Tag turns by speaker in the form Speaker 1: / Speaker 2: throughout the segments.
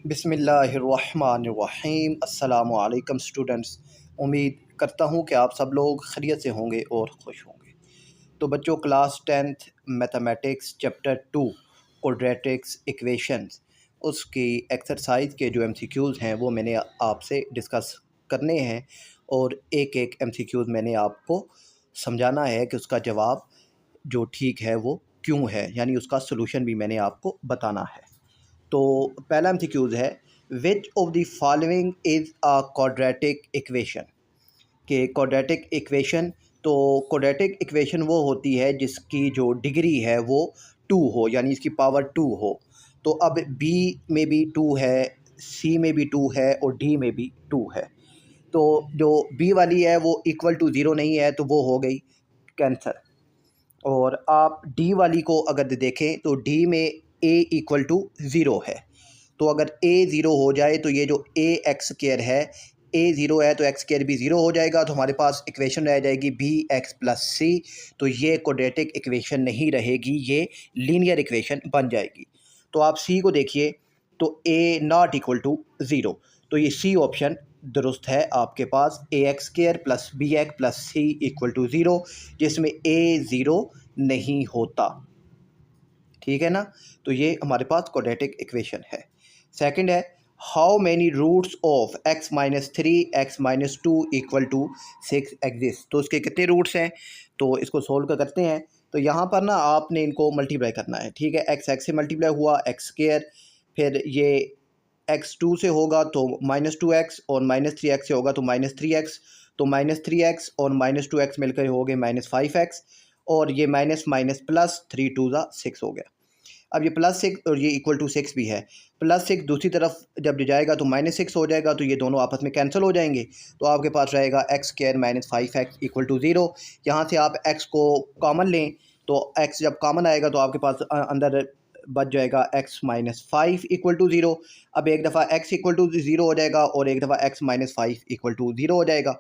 Speaker 1: बिस्मिल्लाहिर्रहमानिर्रहीम। अस्सलामु अलैकुम स्टूडेंट्स। उम्मीद करता हूँ कि आप सब लोग खैरियत से होंगे और खुश होंगे। तो बच्चों, class 10th mathematics chapter 2 quadratics equations, उसकी एक्सरसाइज के जो एमसीक्यूज़ हैं वो मैंने आपसे डिस्कस करने हैं और एक एक एमसीक्यूज़ मैंने आपको समझाना है कि उसका जवाब जो ठीक है वो क्यों है, यानी उसका सलूशन भी मैंने आपको बताना है। तो पहला एमसीक्यूज़ है, which of the following is a quadratic equation. कि क्वाड्रेटिक इक्वेशन, तो क्वाड्रेटिक इक्वेशन वो होती है जिसकी जो डिग्री है वो 2 हो, यानी इसकी पावर 2 हो। तो अब बी में भी 2 है, सी में भी 2 है और डी में भी 2 है। तो जो बी वाली है वो इक्वल टू ज़ीरो नहीं है, तो वो हो गई कैंसर। और आप डी वाली को अगर देखें तो डी में ए इक्वल टू ज़ीरो है। तो अगर ए ज़ीरो हो जाए तो ये जो ए एक्स स्क्वायर है, ए ज़ीरो है तो एक्स स्क्वायर भी ज़ीरो हो जाएगा, तो हमारे पास इक्वेशन रह जाएगी बी एक्स प्लस सी। तो ये क्वाड्रेटिक इक्वेशन नहीं रहेगी, ये लीनियर इक्वेशन बन जाएगी। तो आप सी को देखिए, तो A not equal to zero, तो ये सी ऑप्शन दुरुस्त है आपके पास। A x square plus B x plus C equal to zero, जिसमें ए ज़ीरो नहीं होता। ठीक है ना। तो ये हमारे पास क्वाड्रेटिक इक्वेशन है। सेकंड है, how many roots of x minus three x minus two equal to six exist. तो इसके कितने रूट्स हैं, तो इसको सोल्व करते हैं। तो यहाँ पर ना आपने इनको मल्टीप्लाई करना है। ठीक है, एक्स से मल्टीप्लाई हुआ एक्स स्क्वायर, फिर ये x2 से होगा तो माइनस टू एक्स, और माइनस थ्री एक्स से होगा तो माइनस थ्री एक्स। तो माइनस थ्री एक्स और माइनस टू एक्स मिलकर हो गए माइनस फाइव एक्स, और ये minus minus plus three two ज़ा सिक्स हो गया। अब ये प्लस सिक्स और ये इक्वल टू सिक्स भी है। प्लस सिक्स दूसरी तरफ जब जाएगा तो माइनस सिक्स हो जाएगा, तो ये दोनों आपस में कैंसिल हो जाएंगे। तो आपके पास रहेगा x square minus five x equal to zero. यहाँ से आप एक्स को कॉमन लें, तो एक्स जब कॉमन आएगा तो आपके पास अंदर बच जाएगा x minus five equal to zero. अब एक दफ़ा एक्स इक्वल टू ज़ीरो हो जाएगा और एक दफ़ा x minus five equal to zero हो जाएगा।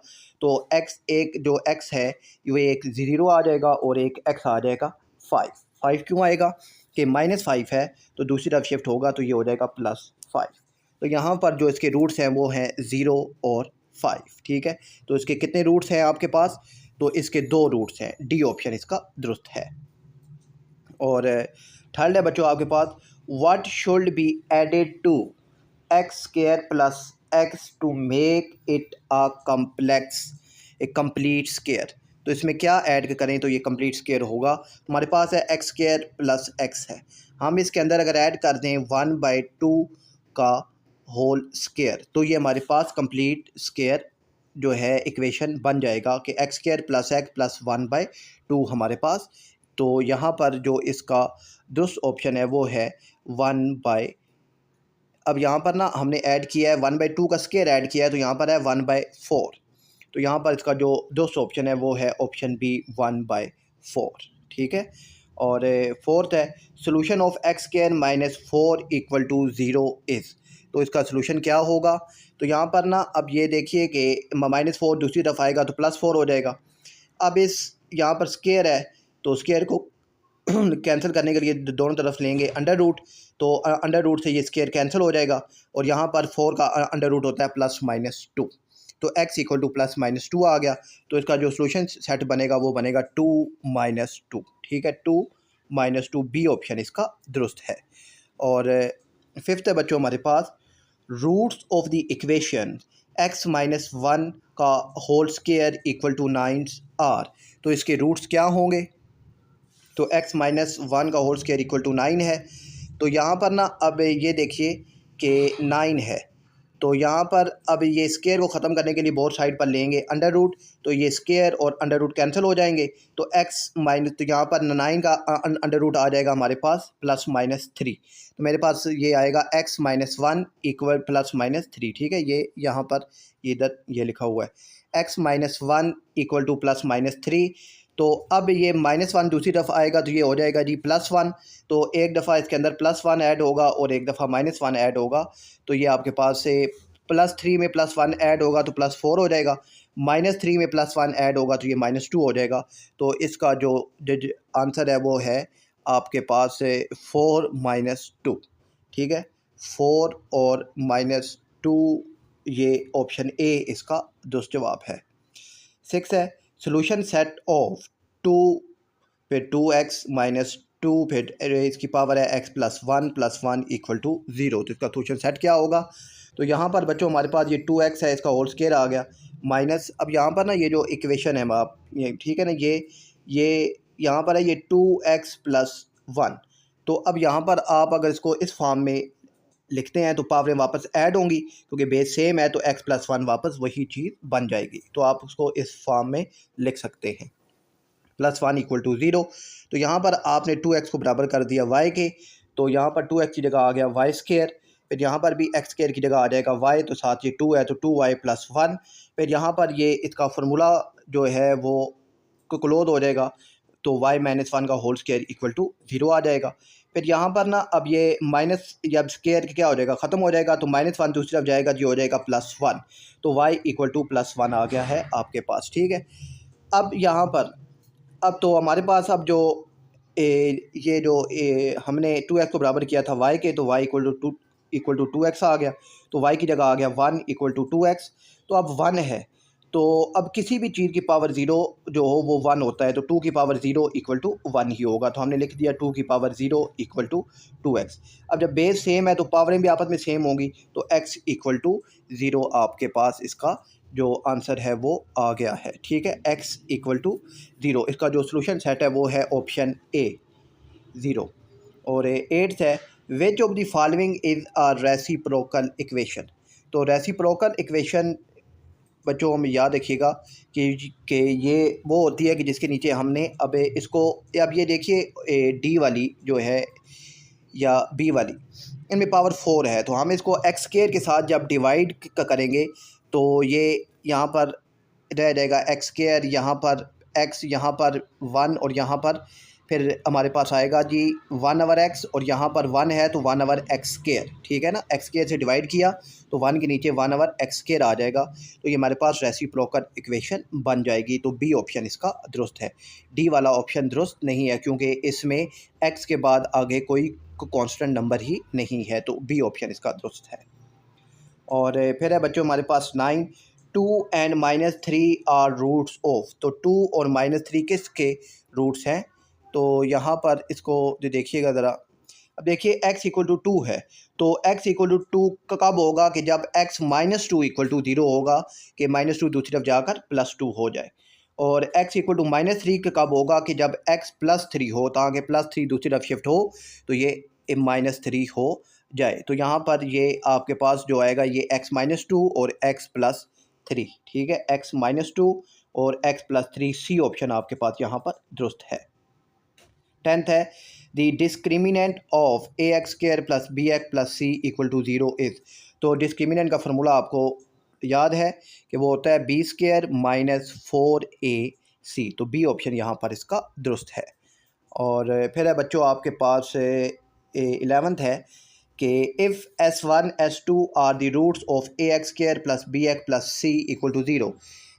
Speaker 1: तो एक्स, एक जो एक्स है ये एक ज़ीरो आ जाएगा और एक एक्स आ जाएगा फाइव। फाइव क्यों आएगा कि माइनस फाइव है तो दूसरी तरफ शिफ्ट होगा तो ये हो जाएगा प्लस फाइव। तो यहाँ पर जो इसके रूट्स हैं वो हैं ज़ीरो और फाइव। ठीक है, तो इसके कितने रूट्स हैं आपके पास, तो इसके दो रूट्स हैं। डी ऑप्शन इसका दुरुस्त है। और थर्ड है बच्चों आपके पास, what should be added to x square plus x to make it a complex, a complete square. तो इसमें क्या ऐड करें तो ये कंप्लीट स्क्वायर होगा। हमारे पास है एक्स स्क्वायर प्लस एक्स है, हम इसके अंदर अगर ऐड कर दें वन बाई टू का होल स्क्वायर, तो ये हमारे पास कंप्लीट स्क्वायर जो है इक्वेशन बन जाएगा कि x square plus one by two हमारे पास। तो यहाँ पर जो इसका दुरुस्त ऑप्शन है वो है वन बाई, अब यहाँ पर ना हमने ऐड किया है वन बाई टू का स्क्वायर ऐड किया है, तो यहाँ पर है वन बाई फोर। तो यहाँ पर इसका जो दुरुस्त ऑप्शन है वो है option B one by four. ठीक है, और फोर्थ है, solution of x square minus four equal to zero is. तो इसका सोल्यूशन क्या होगा, तो यहाँ पर ना अब ये देखिए कि माइनस फोर दूसरी तरफ आएगा तो प्लस फोर हो जाएगा। अब इस यहाँ पर स्क्वायर है तो स्क्वायर को कैंसिल करने के लिए दोनों तरफ लेंगे अंडर रूट, तो अंडर रूट से ये स्क्वायर कैंसिल हो जाएगा। और यहाँ पर फोर का अंडर रूट होता है प्लस माइनस टू, तो x equal to plus minus two आ गया। तो इसका जो सोल्यूशन सेट बनेगा वो बनेगा टू माइनस टू। ठीक है, two minus two, b option इसका दुरुस्त है। और फिफ्थ है बच्चों हमारे पास, roots of the equation x minus one का whole square equal to nine are. तो इसके रूट्स क्या होंगे, तो x माइनस वन का whole square equal to nine है। तो यहाँ पर ना अब ये देखिए कि नाइन है, तो यहाँ पर अब ये स्क्वायर को ख़त्म करने के लिए बोथ साइड पर लेंगे अंडर रूट, तो ये स्क्वायर और अंडर रूट कैंसिल हो जाएंगे। तो x माइनस, तो यहाँ पर नाइन का अंडर रूट आ जाएगा हमारे पास प्लस माइनस थ्री, तो मेरे पास ये आएगा x minus one equal plus minus three. ठीक है, ये यहाँ पर इधर ये लिखा हुआ है x minus one equal to plus minus three. तो अब ये माइनस वन दूसरी तरफ आएगा तो ये हो जाएगा जी प्लस वन। तो एक दफ़ा इसके अंदर प्लस वन ऐड होगा और एक दफ़ा माइनस वन ऐड होगा, तो ये आपके पास से प्लस थ्री में प्लस वन ऐड होगा तो प्लस फोर हो जाएगा, माइनस थ्री में प्लस वन ऐड होगा तो ये माइनस टू हो जाएगा। तो इसका जो आंसर है वो है आपके पास से फोर माइनस टू। ठीक है, 4 और -2, ये ऑप्शन ए इसका दुरुस्त जवाब है। 6 है सोल्यूशन सेट ऑफ 2 फिर 2x माइनस 2 फिर इसकी पावर है x plus one equal to 0। तो इसका सोल्यूशन सेट क्या होगा? तो यहाँ पर बच्चों हमारे पास ये 2x है, इसका होल स्क्वायर आ गया माइनस, अब यहाँ पर ना ये जो इक्वेशन है आप ये ठीक है ना, ये यहाँ पर है ये 2x प्लस 1। तो अब यहाँ पर आप अगर इसको इस फॉर्म में लिखते हैं तो पावरें वापस ऐड होंगी, क्योंकि बेस सेम है तो x प्लस 1 वापस वही चीज़ बन जाएगी। तो आप उसको इस फॉर्म में लिख सकते हैं +1 इक्वल टू 0। तो यहाँ पर आपने 2x को बराबर कर दिया y के, तो यहाँ पर 2x की जगह आ गया y स्क्वायर, फिर यहाँ पर भी x स्क्वायर की जगह आ जाएगा y, तो साथ ये 2 है तो 2y प्लस 1। फिर यहाँ पर ये इसका फार्मूला जो है वो क्लोज हो जाएगा, तो y माइनस 1 का होल स्क्वायर इक्वल टू 0 आ जाएगा। फिर यहाँ पर ना अब ये माइनस जब स्क्वायर क्या हो जाएगा, ख़त्म हो जाएगा, तो -1 दूसरी तरफ जाएगा जो हो जाएगा +1, तो y इक्वल टू +1 आ गया है आपके पास। ठीक है, अब यहाँ पर अब तो हमारे पास अब जो ये जो हमने 2x को बराबर किया था y के, तो y इक्वल टू 2x आ गया, तो y की जगह आ गया 1 इक्वल टू 2x। तो अब 1 है, तो अब किसी भी चीज़ की पावर 0 जो हो वो 1 होता है, तो 2 की पावर 0 इक्वल टू 1 ही होगा, तो हमने लिख दिया 2 की पावर 0 इक्वल टू 2x। अब जब बेस सेम है तो पावरें भी आपस में सेम होंगी, तो x इक्वल टू 0 आपके पास इसका जो आंसर है वो आ गया है। ठीक है, x इक्वल टू 0, इसका जो सोल्यूशन सेट है वो है ऑप्शन ए 0। और 8th है which of the following is a reciprocal equation. तो रेसिप्रोकल इक्वेशन बच्चों हमें याद रखिएगा कि ये वो होती है कि जिसके नीचे हमने अब इसको, अब ये देखिए डी वाली जो है या बी वाली, इनमें पावर 4 है, तो हम इसको एक्स स्क्वायर के साथ जब डिवाइड करेंगे तो ये यहाँ पर रह जाएगा एक्स स्क्वायर, यहाँ पर एक्स, यहाँ पर 1 और यहाँ पर फिर हमारे पास आएगा जी 1/x, और यहाँ पर 1 है तो 1/x स्क्वायर। ठीक है ना, एक्स स्क्वायर से डिवाइड किया तो 1 के नीचे 1/x स्क्वायर आ जाएगा, तो ये हमारे पास रेसिप्रोकल इक्वेशन बन जाएगी। तो बी ऑप्शन इसका दुरुस्त है, डी वाला ऑप्शन दुरुस्त नहीं है, क्योंकि इसमें x के बाद आगे कोई कांस्टेंट नंबर ही नहीं है, तो बी ऑप्शन इसका दुरुस्त है। और फिर है बच्चों हमारे पास 9 2 एंड -3 आर रूट्स ऑफ। तो 2 और -3 किसके रूट्स हैं? तो यहाँ पर इसको जो देखिएगा ज़रा, अब देखिए x इक्वल टू 2 है, तो x इक्वल टू 2 कब होगा कि जब x -2 इक्वल टू 0 होगा, कि -2 दूसरी तरफ जाकर +2 हो जाए। और x इक्वल टू -3 कब होगा कि जब x +3 हो, ताकि +3 दूसरी तरफ शिफ्ट हो तो ये -3 हो जाए। तो यहाँ पर ये आपके पास जो आएगा ये x -2 और x +3। ठीक है, x -2 और x +3, सी ऑप्शन आपके पास यहाँ पर दुरुस्त है। 10th है the discriminant of ax square plus bx plus c equal to 0 is. तो डिस्क्रिमिनेंट का फार्मूला आपको याद है कि वो होता है b स्क्वायर माइनस 4ac, तो बी ऑप्शन यहाँ पर इसका दुरुस्त है। और फिर है बच्चों आपके पास 11th है कि if s1 s2 are the roots of ax square plus bx plus c equal to 0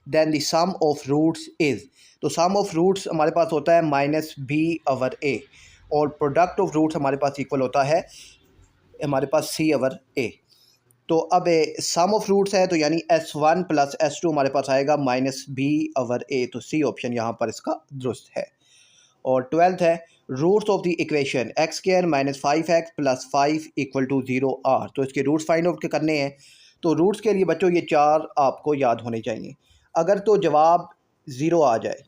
Speaker 1: then the sum of roots is. तो सम ऑफ रूट्स हमारे पास होता है -b/a, और प्रोडक्ट ऑफ रूट्स हमारे पास इक्वल होता है हमारे पास c/a। तो अब सम ऑफ रूट्स है तो यानी s1 प्लस s2 हमारे पास आएगा -b/a, तो सी ऑप्शन यहाँ पर इसका दुरुस्त है। और 12th है roots of the equation x square minus 5x plus 5 equal to 0 are. तो इसके रूट्स फाइंड आउट करने हैं, तो रूट्स के लिए बच्चों ये 4 आपको याद होने चाहिए। अगर तो जवाब 0 आ जाए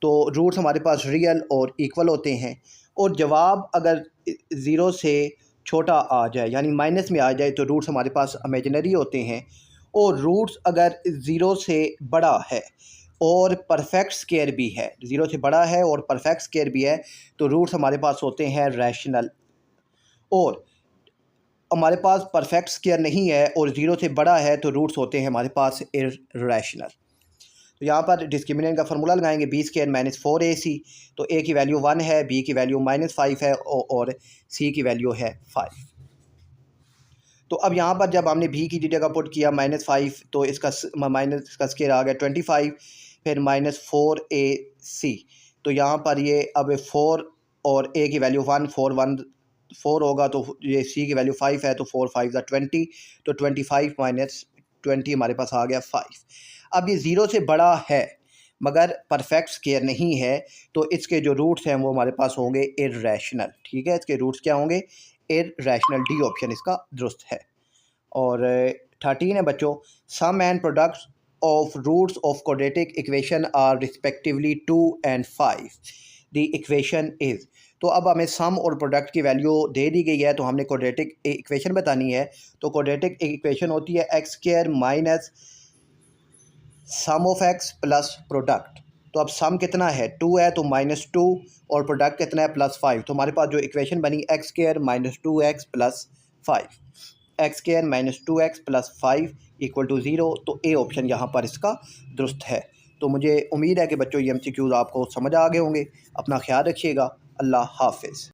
Speaker 1: तो रूट्स हमारे पास रियल और इक्वल होते हैं, और जवाब अगर 0 से छोटा आ जाए यानी माइनस में आ जाए तो रूट्स हमारे पास इमेजिनरी होते हैं, और रूट्स अगर 0 से बड़ा है और परफेक्ट स्क्वायर भी है, 0 से बड़ा है और परफेक्ट स्क्वायर भी है, तो रूट्स हमारे पास होते हैं रैशनल। और हमारे पास परफेक्ट स्क्वायर नहीं है और 0 से बड़ा है तो रूट्स होते हैं हमारे पास इर्रेशनल। तो यहाँ पर डिस्क्रिमिनेंट का फार्मूला लगाएंगे b स्क्वायर माइनस 4ac, तो a की वैल्यू 1 है, b की वैल्यू -5 है और c की वैल्यू है 5। तो अब यहाँ पर जब हमने b की जगह पुट किया -5, तो इसका माइनस का स्क्वायर आ गया 25, फिर -4ac, तो यहाँ पर ये अब 4 और a की वैल्यू 1 4 1 4 होगा तो ये सी की वैल्यू 5 है, तो 4 5 ज़ा 20, तो 25 माइनस 20 हमारे पास आ गया 5। अब ये ज़ीरो से बड़ा है मगर परफेक्ट स्क्वायर नहीं है, तो इसके जो रूट्स हैं वो हमारे पास होंगे इर्रेशनल। ठीक है, इसके रूट्स क्या होंगे? इर्रेशनल। डी ऑप्शन इसका दुरुस्त है। और 13 है बच्चों, sum and products of roots of quadratic equation are respectively 2 and 5। The equation is. तो अब हमें सम और प्रोडक्ट की वैल्यू दे दी गई है, तो हमने क्वाड्रेटिक इक्वेशन बतानी है। तो क्वाड्रेटिक इक्वेशन होती है x square minus sum of x plus product. तो अब सम कितना है? 2 है, तो -2, और प्रोडक्ट कितना है? +5। तो हमारे पास जो इक्वेशन बनी x square minus 2x plus 5, x square minus 2x plus 5 equal to 0। तो ए ऑप्शन यहाँ पर इसका दुरुस्त है। तो मुझे उम्मीद है कि बच्चों ये MCQs आपको समझ आ गए होंगे। अपना ख्याल रखिएगा। अल्लाह हाफिज़।